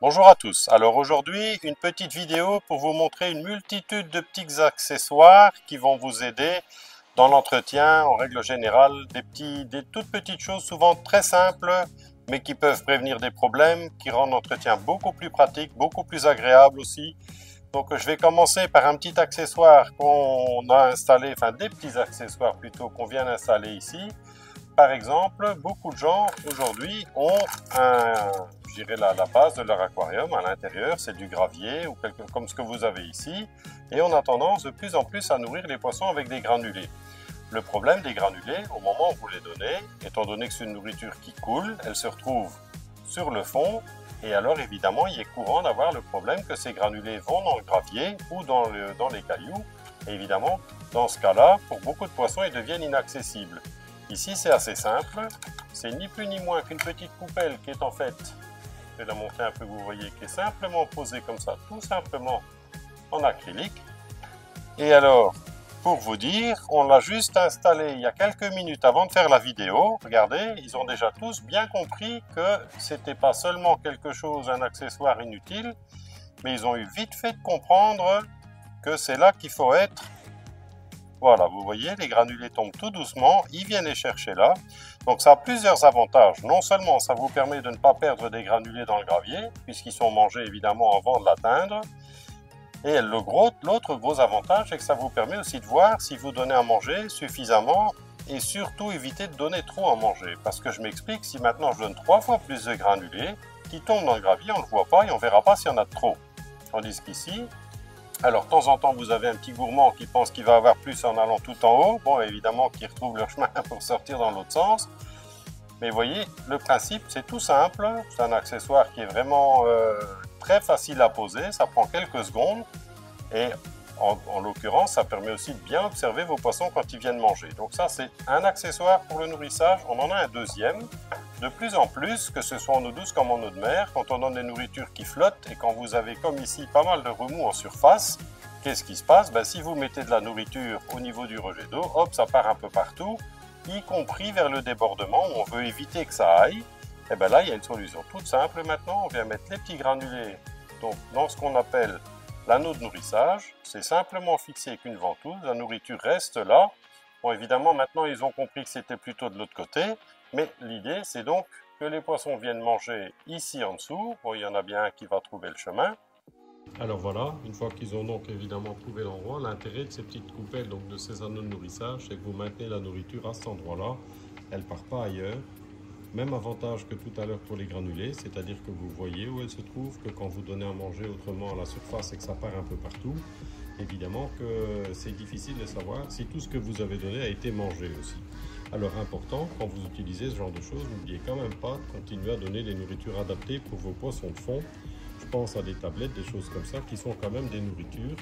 Bonjour à tous. Alors aujourd'hui, une petite vidéo pour vous montrer une multitude de petits accessoires qui vont vous aider dans l'entretien, en règle générale, des toutes petites choses souvent très simples, mais qui peuvent prévenir des problèmes, qui rendent l'entretien beaucoup plus pratique, beaucoup plus agréable aussi. Donc je vais commencer par un petit accessoire qu'on a installé, enfin des petits accessoires plutôt qu'on vient d'installer ici. Par exemple, beaucoup de gens aujourd'hui ont je dirais la base de leur aquarium à l'intérieur, c'est du gravier ou comme ce que vous avez ici, et on a tendance de plus en plus à nourrir les poissons avec des granulés. Le problème des granulés, au moment où vous les donnez, étant donné que c'est une nourriture qui coule, elle se retrouve sur le fond, et alors évidemment il est courant d'avoir le problème que ces granulés vont dans le gravier ou dans les cailloux, et évidemment dans ce cas-là, pour beaucoup de poissons, ils deviennent inaccessibles. Ici, c'est assez simple. C'est ni plus ni moins qu'une petite coupelle qui est en fait, je vais la montrer un peu, vous voyez, qui est simplement posée comme ça, tout simplement en acrylique. Et alors, pour vous dire, on l'a juste installé il y a quelques minutes avant de faire la vidéo. Regardez, ils ont déjà tous bien compris que c'était pas seulement quelque chose, un accessoire inutile, mais ils ont eu vite fait de comprendre que c'est là qu'il faut être. Voilà, vous voyez, les granulés tombent tout doucement, ils viennent les chercher là. Donc ça a plusieurs avantages. Non seulement ça vous permet de ne pas perdre des granulés dans le gravier, puisqu'ils sont mangés évidemment avant de l'atteindre. Et l'autre gros avantage, c'est que ça vous permet aussi de voir si vous donnez à manger suffisamment et surtout éviter de donner trop à manger. Parce que je m'explique, si maintenant je donne 3 fois plus de granulés qui tombent dans le gravier, on ne le voit pas et on ne verra pas s'il y en a trop. Tandis qu'ici, alors, de temps en temps, vous avez un petit gourmand qui pense qu'il va avoir plus en allant tout en haut. Bon, évidemment, qui retrouve leur chemin pour sortir dans l'autre sens. Mais vous voyez, le principe, c'est tout simple. C'est un accessoire qui est vraiment très facile à poser. Ça prend quelques secondes. Et en l'occurrence, ça permet aussi de bien observer vos poissons quand ils viennent manger. Donc ça, c'est un accessoire pour le nourrissage. On en a un deuxième. De plus en plus, que ce soit en eau douce comme en eau de mer, quand on donne des nourritures qui flottent et quand vous avez comme ici pas mal de remous en surface, qu'est-ce qui se passe? Si vous mettez de la nourriture au niveau du rejet d'eau, hop, ça part un peu partout, y compris vers le débordement où on veut éviter que ça aille. Et bien là, il y a une solution toute simple maintenant. On vient mettre les petits granulés donc, dans ce qu'on appelle l'anneau de nourrissage. C'est simplement fixé avec une ventouse. La nourriture reste là. Bon, évidemment, maintenant, ils ont compris que c'était plutôt de l'autre côté. Mais l'idée, c'est donc que les poissons viennent manger ici en dessous. Bon, il y en a bien un qui va trouver le chemin. Alors voilà, une fois qu'ils ont donc évidemment trouvé l'endroit, l'intérêt de ces petites coupelles, donc de ces anneaux de nourrissage, c'est que vous maintenez la nourriture à cet endroit-là. Elle ne part pas ailleurs. Même avantage que tout à l'heure pour les granulés, c'est-à-dire que vous voyez où elle se trouve, que quand vous donnez à manger autrement à la surface et que ça part un peu partout, évidemment que c'est difficile de savoir si tout ce que vous avez donné a été mangé aussi. Alors important, quand vous utilisez ce genre de choses, n'oubliez quand même pas de continuer à donner les nourritures adaptées pour vos poissons de fond. Je pense à des tablettes, des choses comme ça, qui sont quand même des nourritures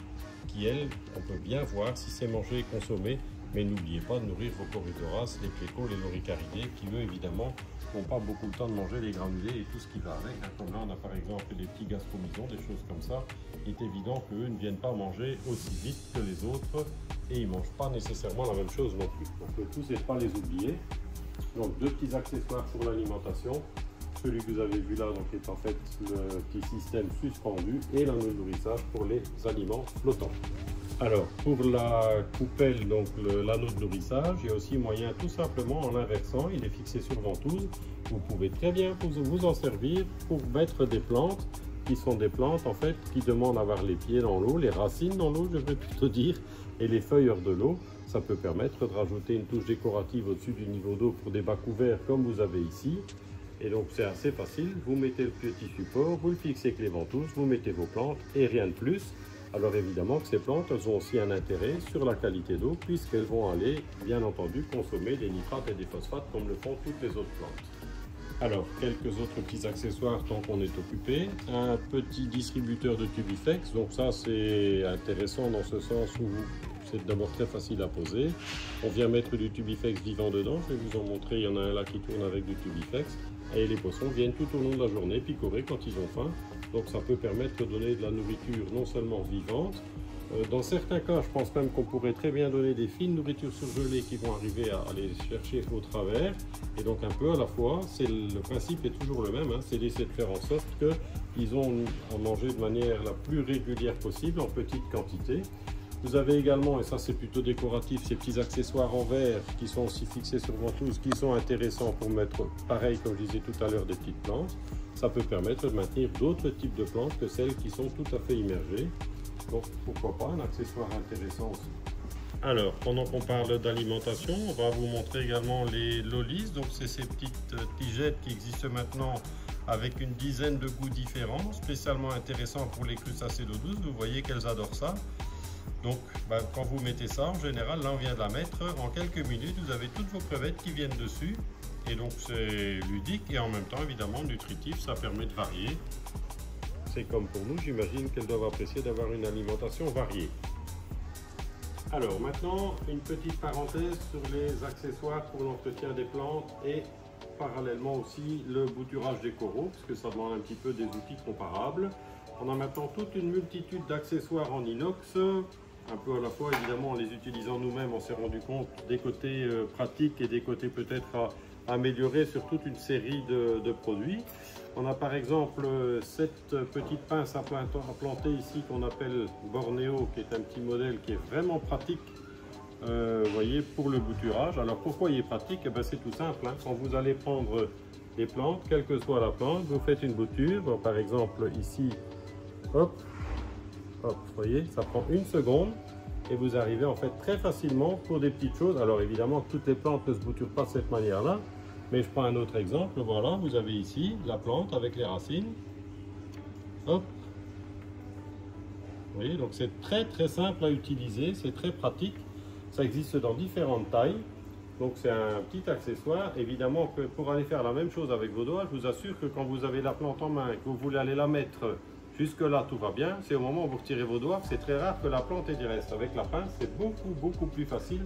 qui, elles, on peut bien voir si c'est mangé et consommé. Mais n'oubliez pas de nourrir vos corydoras, les plécos, les loricaridés, qui eux, évidemment, n'ont pas beaucoup le temps de manger les granulés et tout ce qui va avec. Comme là, on a par exemple des petits gastromisons, des choses comme ça. Il est évident qu'eux ne viennent pas manger aussi vite que les autres et ils ne mangent pas nécessairement la même chose non plus. Donc le tout, c'est de ne pas les oublier. Donc deux petits accessoires pour l'alimentation. Celui que vous avez vu là donc, est en fait le petit système suspendu et l'anneau de nourrissage pour les aliments flottants. Alors, pour la coupelle, donc l'anneau de nourrissage, il y a aussi moyen tout simplement en inversant, il est fixé sur ventouse. Vous pouvez très bien vous en servir pour mettre des plantes qui sont des plantes en fait qui demandent à avoir les pieds dans l'eau, les racines dans l'eau, je vais plutôt dire, et les feuilles hors de l'eau. Ça peut permettre de rajouter une touche décorative au-dessus du niveau d'eau pour des bas couverts comme vous avez ici. Et donc c'est assez facile, vous mettez le petit support, vous le fixez avec les ventouses, vous mettez vos plantes et rien de plus. Alors évidemment que ces plantes, elles ont aussi un intérêt sur la qualité d'eau puisqu'elles vont aller, bien entendu, consommer des nitrates et des phosphates comme le font toutes les autres plantes. Alors, quelques autres petits accessoires tant qu'on est occupé. Un petit distributeur de Tubifex, donc ça c'est intéressant dans ce sens où c'est d'abord très facile à poser. On vient mettre du Tubifex vivant dedans, je vais vous en montrer, il y en a un là qui tourne avec du Tubifex. Et les poissons viennent tout au long de la journée picorer quand ils ont faim. Donc ça peut permettre de donner de la nourriture non seulement vivante, dans certains cas, je pense même qu'on pourrait très bien donner des fines nourritures surgelées qui vont arriver à aller chercher au travers. Et donc un peu à la fois, le principe est toujours le même, hein, c'est d'essayer de faire en sorte que qu'ils ont à manger de manière la plus régulière possible, en petite quantité. Vous avez également, et ça c'est plutôt décoratif, ces petits accessoires en verre qui sont aussi fixés sur ventouses, qui sont intéressants pour mettre, pareil comme je disais tout à l'heure, des petites plantes. Ça peut permettre de maintenir d'autres types de plantes que celles qui sont tout à fait immergées. Donc pourquoi pas un accessoire intéressant aussi. Alors, pendant qu'on parle d'alimentation, on va vous montrer également les lollies. Donc c'est ces petites tigettes qui existent maintenant avec une dizaine de goûts différents, spécialement intéressants pour les crustacés d'eau douce. Vous voyez qu'elles adorent ça. Donc, quand vous mettez ça, en général, là on vient de la mettre, en quelques minutes, vous avez toutes vos crevettes qui viennent dessus. Et donc c'est ludique et en même temps, évidemment, nutritif, ça permet de varier. C'est comme pour nous, j'imagine qu'elles doivent apprécier d'avoir une alimentation variée. Alors maintenant, une petite parenthèse sur les accessoires pour l'entretien des plantes et parallèlement aussi le bouturage des coraux, parce que ça demande un petit peu des outils comparables. On a maintenant toute une multitude d'accessoires en inox, un peu à la fois évidemment en les utilisant nous-mêmes, on s'est rendu compte des côtés pratiques et des côtés peut-être à améliorer sur toute une série de produits. On a par exemple cette petite pince à planter ici qu'on appelle Bornéo, qui est un petit modèle qui est vraiment pratique, vous voyez, pour le bouturage. Alors pourquoi il est pratique? Eh bien, c'est tout simple, hein. Quand vous allez prendre des plantes, quelle que soit la plante, vous faites une bouture. Donc, par exemple ici, hop, hop, vous voyez, ça prend une seconde et vous arrivez en fait très facilement pour des petites choses. Alors évidemment, toutes les plantes ne se bouturent pas de cette manière-là. Mais je prends un autre exemple, voilà, vous avez ici la plante avec les racines. Hop. Vous voyez, donc c'est très simple à utiliser, c'est très pratique. Ça existe dans différentes tailles. Donc c'est un petit accessoire. Évidemment que pour aller faire la même chose avec vos doigts, je vous assure que quand vous avez la plante en main et que vous voulez aller la mettre jusque là, tout va bien. C'est au moment où vous retirez vos doigts, c'est très rare que la plante ait du reste. Avec la pince, c'est beaucoup plus facile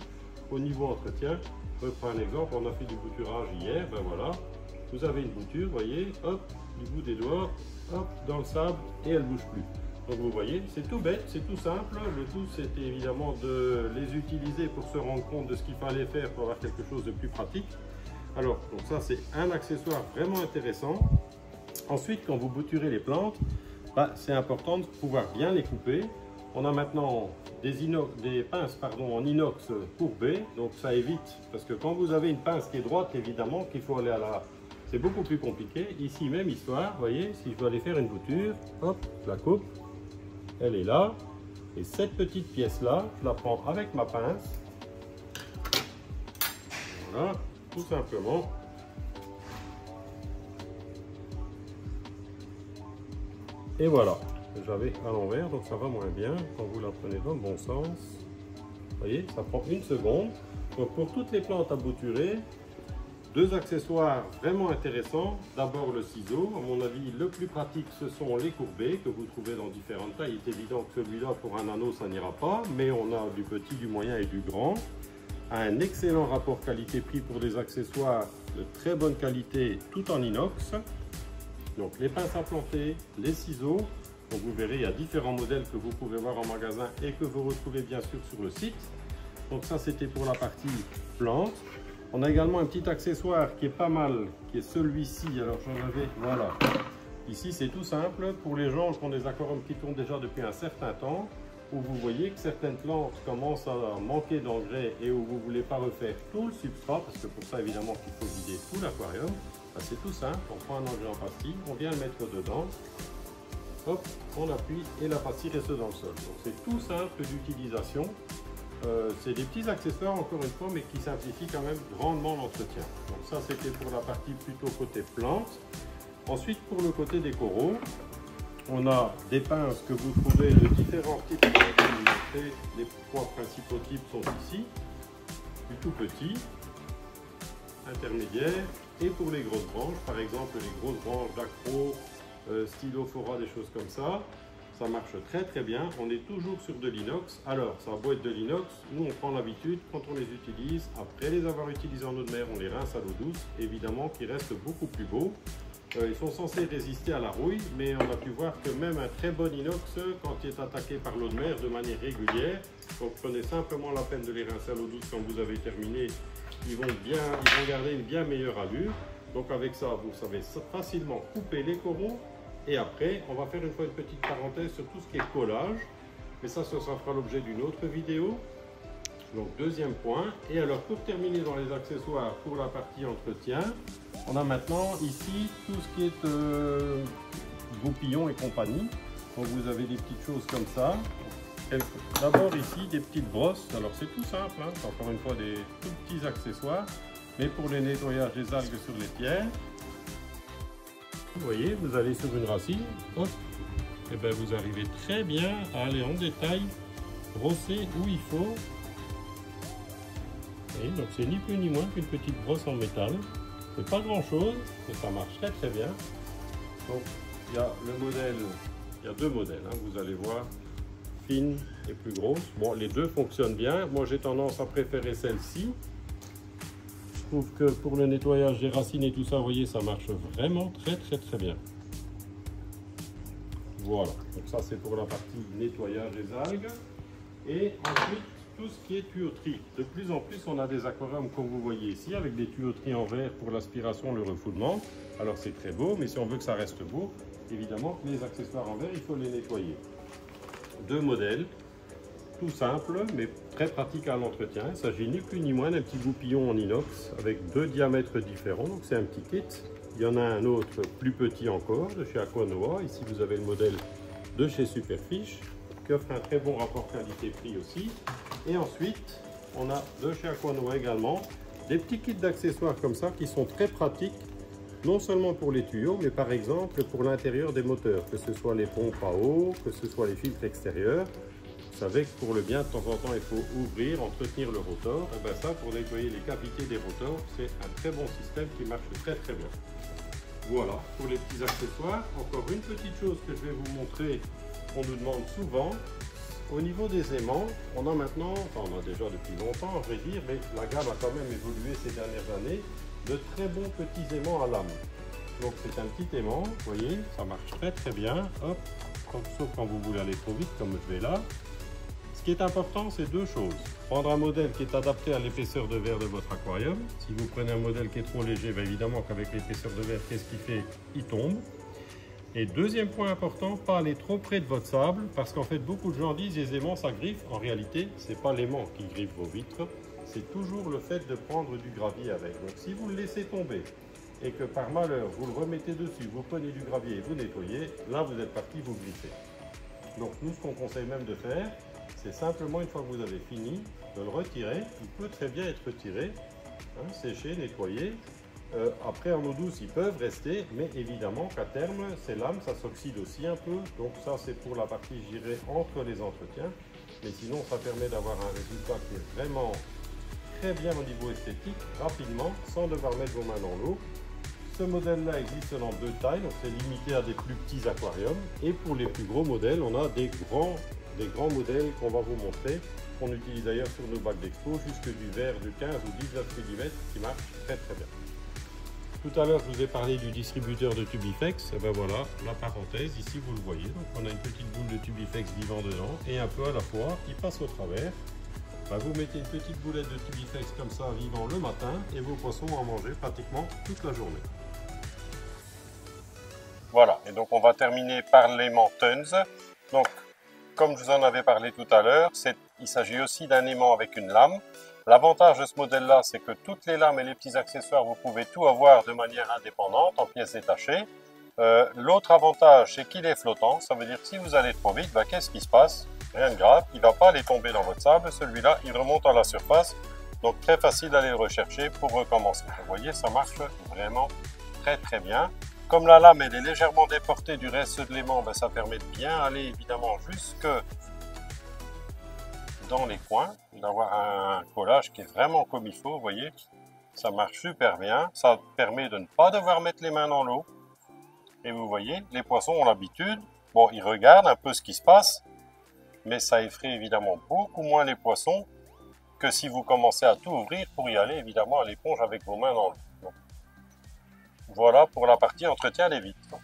au niveau entretien. Je prends un exemple, on a fait du bouturage hier, ben voilà, vous avez une bouture, vous voyez, hop, du bout des doigts, hop, dans le sable, et elle ne bouge plus. Donc vous voyez, c'est tout bête, c'est tout simple, le tout c'était évidemment de les utiliser pour se rendre compte de ce qu'il fallait faire pour avoir quelque chose de plus pratique. Alors, donc ça c'est un accessoire vraiment intéressant. Ensuite, quand vous bouturez les plantes, ben, c'est important de pouvoir bien les couper. On a maintenant des pinces en inox courbées, donc ça évite, parce que quand vous avez une pince qui est droite, évidemment qu'il faut aller à la... C'est beaucoup plus compliqué. Ici, même histoire, vous voyez, si je dois aller faire une bouture, hop, je la coupe, elle est là, et cette petite pièce-là, je la prends avec ma pince, voilà, tout simplement. Et voilà. J'avais à l'envers, donc ça va moins bien quand vous la prenez dans le bon sens. Vous voyez, ça prend une seconde. Donc pour toutes les plantes à bouturer, deux accessoires vraiment intéressants. D'abord le ciseau, à mon avis le plus pratique ce sont les courbés que vous trouvez dans différentes tailles. Il est évident que celui-là pour un anneau ça n'ira pas, mais on a du petit, du moyen et du grand. Un excellent rapport qualité-prix pour des accessoires de très bonne qualité tout en inox. Donc les pinces à planter, les ciseaux. Donc vous verrez, il y a différents modèles que vous pouvez voir en magasin et que vous retrouvez bien sûr sur le site. Donc ça c'était pour la partie plante. On a également un petit accessoire qui est pas mal, qui est celui-ci. Alors j'en avais, voilà. Ici c'est tout simple pour les gens qui ont des aquariums qui tournent déjà depuis un certain temps, où vous voyez que certaines plantes commencent à manquer d'engrais et où vous ne voulez pas refaire tout le substrat, parce que pour ça évidemment qu'il faut vider tout l'aquarium. C'est tout simple, on prend un engrais en pastille, on vient le mettre dedans. Hop, on appuie et la pastille reste dans le sol. Donc c'est tout simple d'utilisation. C'est des petits accessoires encore une fois, mais qui simplifient quand même grandement l'entretien. Donc ça c'était pour la partie plutôt côté plante. Ensuite pour le côté des coraux, on a des pinces que vous trouvez de différents types. Les trois principaux types sont ici, du tout petit, intermédiaire, et pour les grosses branches, par exemple les grosses branches d'accro, stylophora, des choses comme ça, ça marche très bien. On est toujours sur de l'inox. Alors ça a beau être de l'inox, nous on prend l'habitude quand on les utilise, après les avoir utilisés en eau de mer, on les rince à l'eau douce, évidemment qu'ils restent beaucoup plus beaux. Ils sont censés résister à la rouille, mais on a pu voir que même un très bon inox, quand il est attaqué par l'eau de mer de manière régulière, donc prenez simplement la peine de les rincer à l'eau douce quand vous avez terminé, ils vont garder une bien meilleure allure. Donc avec ça, vous savez facilement couper les coraux Et après, on va faire une fois une petite parenthèse sur tout ce qui est collage. Mais ça fera l'objet d'une autre vidéo. Donc deuxième point. Et alors pour terminer dans les accessoires pour la partie entretien, on a maintenant ici tout ce qui est goupillons et compagnie. Donc vous avez des petites choses comme ça. D'abord ici des petites brosses. Alors c'est tout simple, hein. C'est encore une fois des tout petits accessoires. Mais pour le nettoyage des algues sur les pierres, vous voyez, vous allez sur une racine, hop, et bien vous arrivez très bien à aller en détail, brosser où il faut. Et donc c'est ni plus ni moins qu'une petite brosse en métal. C'est pas grand chose, mais ça marche très très bien. Donc il y a le modèle, il y a deux modèles, hein, vous allez voir, fine et plus grosse. Bon, les deux fonctionnent bien. Moi j'ai tendance à préférer celle-ci. Je trouve que pour le nettoyage des racines et tout ça, vous voyez, ça marche vraiment très très très bien. Voilà, donc ça c'est pour la partie nettoyage des algues. Et ensuite, tout ce qui est tuyauterie. De plus en plus, on a des aquariums comme vous voyez ici, avec des tuyauteries en verre pour l'aspiration, le refoulement. Alors c'est très beau, mais si on veut que ça reste beau, évidemment, les accessoires en verre, il faut les nettoyer. Deux modèles. Tout simple, mais très pratique à l'entretien. Il s'agit ni plus ni moins d'un petit goupillon en inox avec deux diamètres différents. Donc c'est un petit kit. Il y en a un autre plus petit encore de chez Aquanoa. Ici vous avez le modèle de chez Superfish qui offre un très bon rapport qualité-prix aussi. Et ensuite on a de chez Aquanoa également des petits kits d'accessoires comme ça qui sont très pratiques. Non seulement pour les tuyaux, mais par exemple pour l'intérieur des moteurs, que ce soit les pompes à eau, que ce soit les filtres extérieurs. Vous savez que pour le bien, de temps en temps, il faut ouvrir, entretenir le rotor. Et bien ça, pour nettoyer les cavités des rotors, c'est un très bon système qui marche très très bien. Voilà, pour les petits accessoires. Encore une petite chose que je vais vous montrer, qu'on nous demande souvent. Au niveau des aimants, on a maintenant, enfin on a déjà depuis longtemps, à vrai dire, mais la gamme a quand même évolué ces dernières années, de très bons petits aimants à lame. Donc c'est un petit aimant, vous voyez, ça marche très très bien. Hop, sauf quand vous voulez aller trop vite, comme je vais là. Ce qui est important, c'est deux choses. Prendre un modèle qui est adapté à l'épaisseur de verre de votre aquarium. Si vous prenez un modèle qui est trop léger, bien évidemment qu'avec l'épaisseur de verre, qu'est-ce qu'il fait? Il tombe. Et deuxième point important, pas aller trop près de votre sable, parce qu'en fait, beaucoup de gens disent les aimants, ça griffe. En réalité, ce n'est pas l'aimant qui griffe vos vitres, c'est toujours le fait de prendre du gravier avec. Donc si vous le laissez tomber et que par malheur, vous le remettez dessus, vous prenez du gravier et vous nettoyez, là, vous êtes parti, vous griffez. Donc nous, ce qu'on conseille même de faire, c'est simplement, une fois que vous avez fini, de le retirer. Il peut très bien être retiré, hein, séché, nettoyé. Après, en eau douce, ils peuvent rester, mais évidemment qu'à terme, ces lames, ça s'oxyde aussi un peu. Donc ça, c'est pour la partie, je dirais, entre les entretiens. Mais sinon, ça permet d'avoir un résultat qui est vraiment très bien au niveau esthétique, rapidement, sans devoir mettre vos mains dans l'eau. Ce modèle-là existe dans deux tailles, donc c'est limité à des plus petits aquariums. Et pour les plus gros modèles, on a des grands modèles qu'on va vous montrer, qu'on utilise d'ailleurs sur nos bacs d'expo, jusque du verre de 15 ou 19 mm qui marche très très bien. Tout à l'heure, je vous ai parlé du distributeur de Tubifex. Et ben voilà, la parenthèse, ici vous le voyez. Donc on a une petite boule de Tubifex vivant dedans et un peu à la fois qui passe au travers. Ben, vous mettez une petite boulette de Tubifex comme ça vivant le matin et vos poissons vont en manger pratiquement toute la journée. Voilà, et donc on va terminer par l'aimant Tons. Donc, comme je vous en avais parlé tout à l'heure, il s'agit aussi d'un aimant avec une lame. L'avantage de ce modèle-là, c'est que toutes les lames et les petits accessoires, vous pouvez tout avoir de manière indépendante, en pièces détachées. L'autre avantage, c'est qu'il est flottant. Ça veut dire que si vous allez trop vite, qu'est-ce qui se passe? Rien de grave, il ne va pas aller tomber dans votre sable. Celui-là, il remonte à la surface. Donc très facile d'aller le rechercher pour recommencer. Vous voyez, ça marche vraiment très très bien. Comme la lame elle est légèrement déportée du reste de l'aimant, ça permet de bien aller évidemment jusque dans les coins, d'avoir un collage qui est vraiment comme il faut, vous voyez. Ça marche super bien, ça permet de ne pas devoir mettre les mains dans l'eau. Et vous voyez, les poissons ont l'habitude, bon, ils regardent un peu ce qui se passe, mais ça effraie évidemment beaucoup moins les poissons que si vous commencez à tout ouvrir pour y aller évidemment à l'éponge avec vos mains dans l'eau. Voilà pour la partie entretien des vitres.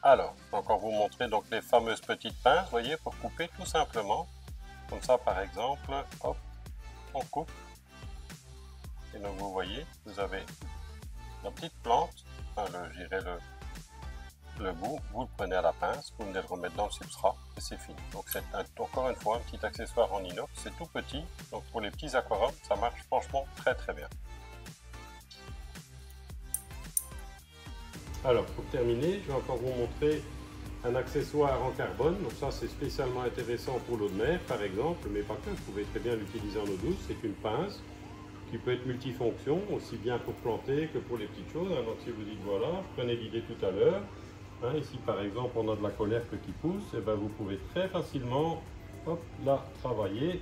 Alors, encore vous montrer donc les fameuses petites pinces, vous voyez, pour couper tout simplement. Comme ça, par exemple, hop, on coupe. Et donc, vous voyez, vous avez la petite plante, enfin, le bout, vous le prenez à la pince, vous venez le remettre dans le substrat et c'est fini. Donc c'est encore une fois un petit accessoire en inox, c'est tout petit, donc pour les petits aquariums, ça marche franchement très très bien. Alors pour terminer, je vais encore vous montrer un accessoire en carbone. Donc ça c'est spécialement intéressant pour l'eau de mer par exemple, mais pas que, vous pouvez très bien l'utiliser en eau douce. C'est une pince qui peut être multifonction, aussi bien pour planter que pour les petites choses. Donc si vous dites voilà, prenez l'idée tout à l'heure, ici par exemple on a de la colherbe qui pousse, et ben vous pouvez très facilement, hop, là, travailler.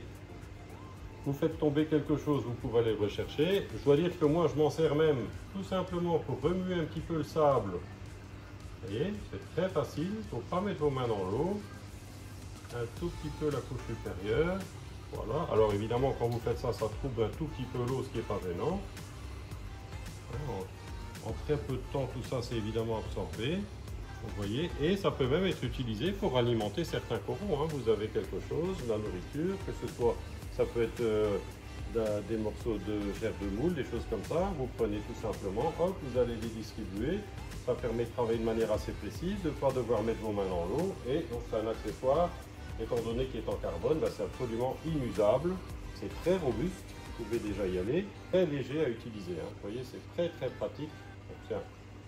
Vous faites tomber quelque chose, vous pouvez aller le rechercher. Je dois dire que moi je m'en sers même tout simplement pour remuer un petit peu le sable. Vous voyez, c'est très facile, il ne faut pas mettre vos mains dans l'eau. Un tout petit peu la couche supérieure. Voilà, alors évidemment quand vous faites ça, ça trouble un tout petit peu l'eau, ce qui n'est pas gênant. En très peu de temps, tout ça c'est évidemment absorbé. Vous voyez, et ça peut même être utilisé pour alimenter certains coraux. Vous avez quelque chose, de la nourriture, que ce soit, ça peut être des morceaux de chair de moule, des choses comme ça. Vous prenez tout simplement, hop, vous allez les distribuer. Ça permet de travailler de manière assez précise, de ne pas devoir mettre vos mains dans l'eau. Et donc c'est un accessoire, étant donné qu'il est en carbone, c'est absolument inusable. C'est très robuste, vous pouvez déjà y aller. Très léger à utiliser, vous voyez, c'est très très pratique. Donc c'est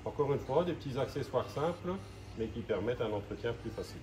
encore une fois des petits accessoires simples, mais qui permettent un entretien plus facile.